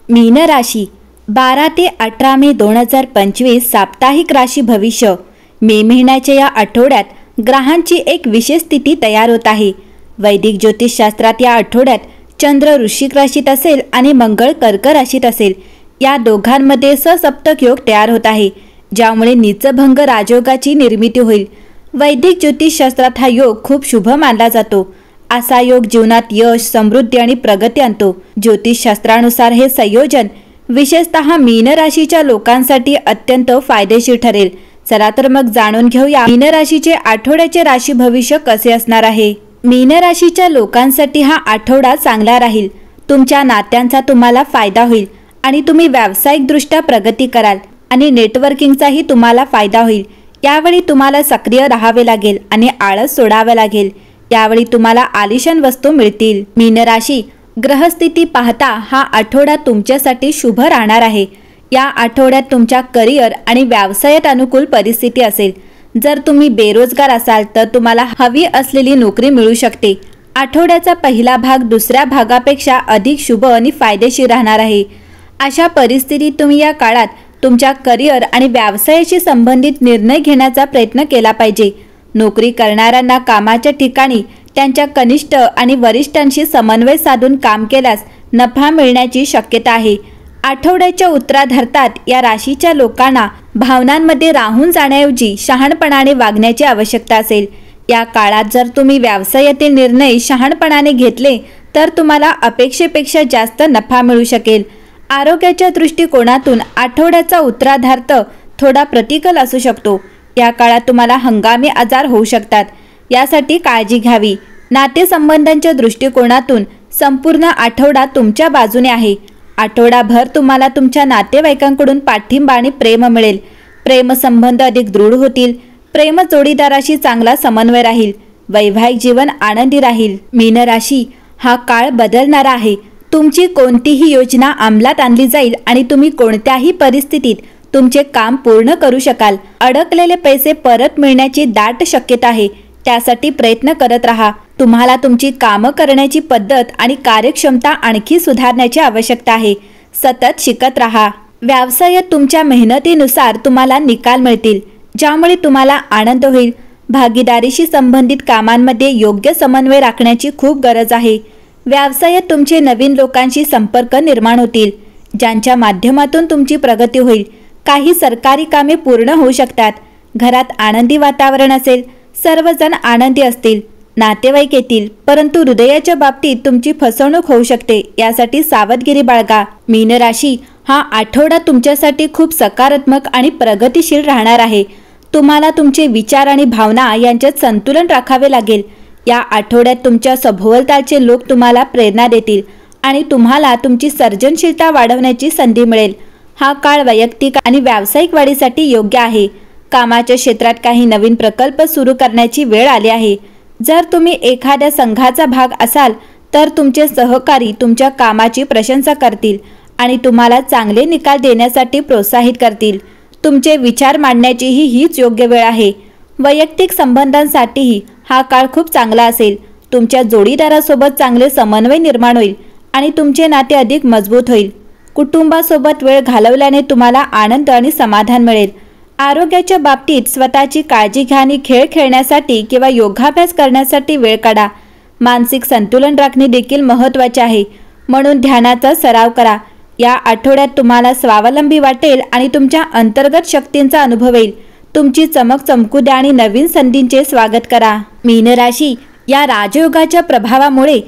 मीन राशी 12 ते 18 मे 2025 साप्ताहिक राशी भविष्य। मे महिन्याच्या या आठवड्यात ग्रहांची एक विशेष स्थिती तयार होत आहे। वैदिक ज्योतिषशास्त्रात या आठवड्यात चंद्र वृश्चिक राशीत असेल आणि मंगळ कर्क राशीत असेल। या दोघांमध्ये ससप्तक योग तयार होत आहे, ज्यामुळे नीचभंग राजयोगाची निर्मिती होईल। वैदिक ज्योतिषशास्त्रात हा योग खूप शुभ मानला जातो। असा योग जीवनात यश, समृद्धी आणि प्रगती आणतो। ज्योतिषशास्त्रानुसार हे संयोजन विशेषतः मीन राशीच्या लोकांसाठी अत्यंत फायदेशीर ठरेल। चला तर मग जाणून घेऊया मीन राशीचे आठवड्याचे राशी भविष्य कसे असणार आहे। मीन राशीच्या लोकांसाठी हा आठवडा चांगला राहील। तुमच्या नात्यांचा तुम्हाला फायदा होईल आणि तुम्ही व्यावसायिकदृष्ट्या प्रगती कराल आणि नेटवर्किंगचाही तुम्हाला फायदा होईल। यावेळी तुम्हाला सक्रिय राहावे लागेल आणि आळस सोडावा लागेल। यावेळी तुम्हाला आलिशान वस्तू मिळतील। मीन राशी ग्रहस्थिती पाहता हा आठवडा तुमच्यासाठी शुभ राहणार आहे। या आठवड्यात तुमच्या करिअर आणि व्यवसायात अनुकूल परिस्थिती असेल। जर तुम्ही बेरोजगार असाल तर तुम्हाला हवी असलेली नोकरी मिळू शकते। आठवड्याचा पहिला भाग दुसऱ्या भागापेक्षा अधिक शुभ आणि फायदेशीर राहणार आहे। अशा परिस्थितीत तुम्ही या काळात तुमच्या करिअर आणि व्यवसायाशी संबंधित निर्णय घेण्याचा प्रयत्न केला पाहिजे। नोकरी करणाऱ्यांना कामाच्या ठिकाणी त्यांच्या कनिष्ठ आणि वरिष्ठांशी समन्वय साधून काम केल्यास नफा मिळण्याची शक्यता आहे। आठवड्याच्या उत्तरार्धात या राशीच्या लोकांना भावनांमध्ये राहून जाण्याऐवजी शहाणपणाने वागण्याची आवश्यकता असेल। या काळात जर तुम्ही व्यवसायातील निर्णय शहाणपणाने घेतले तर तुम्हाला अपेक्षेपेक्षा जास्त नफा मिळू शकेल। आरोग्याच्या दृष्टिकोनातून आठवड्याचा उत्तरार्धात थोडा प्रतिकूल असू शकतो। या काळात तुम्हाला हंगामी आजार होऊ शकतात, यासाठी काळजी घ्यावी। नातेसंबंधांच्या दृष्टिकोनातून संपूर्ण आठवडा तुमच्या बाजूने आहे। आठवडाभर तुम्हाला तुमच्या नातेवाईकांकडून पाठिंबा आणि प्रेम मिळेल। प्रेमसंबंध अधिक दृढ होतील। प्रेम जोडीदाराशी चांगला समन्वय राहील। वैवाहिक जीवन आनंदी राहील। मीन राशी हा काळ बदलणारा आहे। तुमची कोणतीही योजना अंमलात आणली जाईल आणि तुम्ही कोणत्याही परिस्थितीत तुमचे काम पूर्ण करू शकाल। अडकलेले पैसे परत मिळण्याची दाट शक्यता आहे, त्यासाठी प्रयत्न करत राहा। तुम्हाला तुमची कामं करण्याची पद्धत आणि कार्यक्षमता आणखी सुधारण्याची आवश्यकता आहे। सतत शिकत राहा। व्यवसायात तुमच्या मेहनतीनुसार तुम्हाला निकाल मिळतील, ज्यामुळे तुम्हाला आनंद होईल। भागीदारीशी संबंधित कामांमध्ये योग्य समन्वय राखण्याची खूप गरज आहे। व्यवसायात तुमचे नवीन लोकांशी संपर्क निर्माण होतील, ज्यांच्या माध्यमातून तुमची प्रगती होईल। काही सरकारी कामे पूर्ण होऊ शकतात। घरात आनंदी वातावरण असेल। सर्वजण आनंदी असतील। नातेवाईक येतील, परंतु हृदयाच्या बाबतीत तुमची फसवणूक होऊ शकते, यासाठी सावधगिरी बाळगा। मीन राशी हा आठवडा तुमच्यासाठी खूप सकारात्मक आणि प्रगतिशील राहणार आहे। तुम्हाला तुमचे विचार आणि भावना यांच्यात संतुलन राखावे लागेल। या आठवड्यात तुमच्या सभोवतालचे लोक तुम्हाला प्रेरणा देतील आणि तुम्हाला तुमची सर्जनशीलता वाढवण्याची संधी मिळेल। हा काळ वैयक्तिक आणि व्यावसायिक वाढीसाठी योग्य आहे। कामाच्या क्षेत्रात काही नवीन प्रकल्प सुरू करण्याची वेळ आली आहे। जर तुम्ही एखाद्या संघाचा भाग असाल तर तुमचे सहकारी तुमच्या कामाची प्रशंसा करतील आणि तुम्हाला चांगले निकाल देण्यासाठी प्रोत्साहित करतील। तुमचे विचार मांडण्याचीही हीच योग्य वेळ आहे। वैयक्तिक संबंधांसाठीही हा काळ खूप चांगला असेल। तुमच्या जोडीदारासोबत चांगले समन्वय निर्माण होईल आणि तुमचे नाते अधिक मजबूत होईल। कुटुंबासोबत वेळ घालवल्याने तुम्हाला आनंद आणि समाधान मिळेल। आरोग्याच्या बाबतीत स्वतःची काळजी घ्या आणि खेळ खेळण्यासाठी किंवा योगाभ्यास करण्यासाठी वेळ काढा। मानसिक संतुलन राखणे देखील महत्त्वाचे आहे, म्हणून ध्यानाचा सराव करा। या आठवड्यात तुम्हाला स्वावलंबी वाटेल आणि तुमच्या अंतर्गत शक्तींचा अनुभव येईल। तुमची चमक चमकू द्या आणि नवीन संधींचे स्वागत करा। मीन राशी या राजयोगाच्या प्रभावामुळे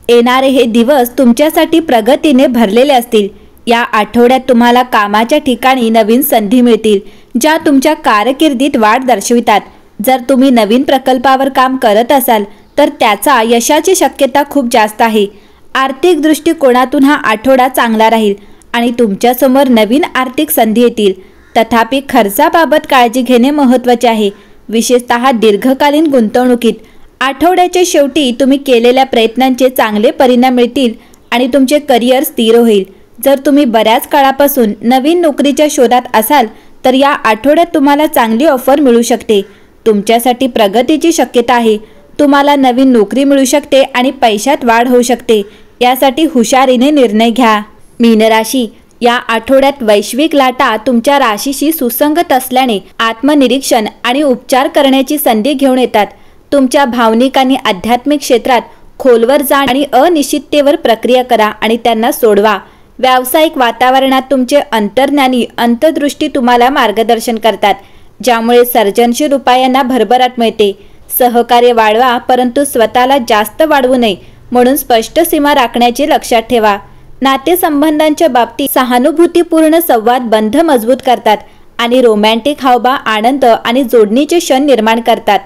येणारे हे दिवस तुमच्यासाठी प्रगतीने भरलेले असतील। या आठवड्यात तुम्हाला कामाच्या ठिकाणी नवीन संधी मिळतील, ज्या तुमच्या कारकिर्दीत वाढ दर्शवितात। जर तुम्ही नवीन प्रकल्पावर काम करत असाल तर त्याचा यशाची शक्यता खूप जास्त आहे। आर्थिक दृष्टिकोनातून हा आठवडा चांगला राहील आणि तुमच्यासमोर नवीन आर्थिक संधी येतील। तथापि खर्चाबाबत काळजी घेणे महत्त्वाचे आहे, विशेषतः दीर्घकालीन गुंतवणुकीत। आठवड्याच्या शेवटी तुम्ही केलेल्या प्रयत्नांचे चांगले परिणाम मिळतील आणि तुमचे करिअर स्थिर होईल। जर तुम्ही बऱ्याच काळापासून नवीन नोकरीच्या शोधात असाल तर या आठवड्यात तुम्हाला चांगली ऑफर मिळू शकते। तुमच्यासाठी प्रगतीची शक्यता आहे। तुम्हाला नवीन नोकरी मिळू शकते आणि पैशात वाढ होऊ शकते। यासाठी हुशारीने निर्णय घ्या। मीनराशी, या आठवड्यात वैश्विक लाटा तुमच्या राशीशी सुसंगत असल्याने आत्मनिरीक्षण आणि उपचार करण्याची संधी घेऊन येतात. तुमच्या भावनिक आणि आध्यात्मिक क्षेत्रात खोलवर जा आणि अनिश्चिततेवर प्रक्रिया करा आणि त्यांना सोडवा. व्यावसायिक वातावरणात तुमचे अंतर्ज्ञानी अंतर्दृष्टी तुम्हाला मार्गदर्शन करतात, ज्यामुळे सर्जनशील उपायांना भरभराट मिळते. सहकार्य वाढवा, परंतु स्वतःला जास्त वाढवू नये म्हणून स्पष्ट सीमा राखण्याचे लक्षात ठेवा. नातेसंबंधांच्या बाबतीत सहानुभूतीपूर्ण संवाद बंध मजबूत करतात आणि रोमॅन्टिक हावभाव आनंद आणि जोडणीचे क्षण निर्माण करतात.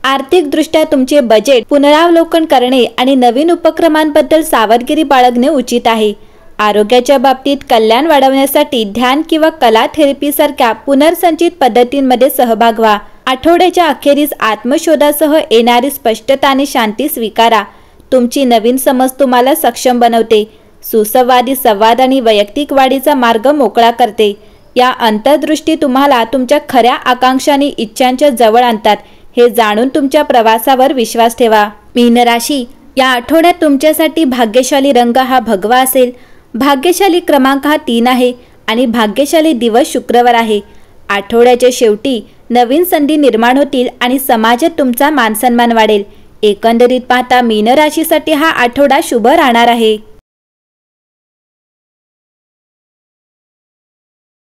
आर्थिकदृष्ट्या तुमचे बजेट पुनरावलोकन करणे आणि नवीन उपक्रमांबद्दल सावधगिरी बाळगणे उचित आहे. आरोग्याच्या बाबतीत कल्याण वाढवण्यासाठी ध्यान किंवा कला थेरपीसारख्या पुनर्संचित पद्धतींमध्ये सहभाग व्हा. आठवड्याच्या अखेरीस आत्मशोधासह येणारी स्पष्टता आणि शांती स्वीकारा. तुमची नवीन समज तुम्हाला सक्षम बनवते, सुसंवादी संवाद आणि वैयक्तिक वाढीचा मार्ग मोकळा करते. या अंतर्दृष्टी तुम्हाला तुमच्या खऱ्या आकांक्षा आणि इच्छांच्या जवळ आणतात. हे जाणून तुमच्या प्रवासावर विश्वास ठेवा. मीन राशी, या आठवड्यात तुमच्यासाठी भाग्यशाली रंग हा भगवा असेल. भाग्यशाली क्रमांक हा 3 आहे आणि भाग्यशाली दिवस शुक्रवार आहे. आठवड्याच्या शेवटी नवीन संधी निर्माण होतील आणि समाजात तुमचा मानसन्मान वाढेल. एकंदरीत पाहता मीन राशीसाठी हा आठवडा शुभ राहणार आहे.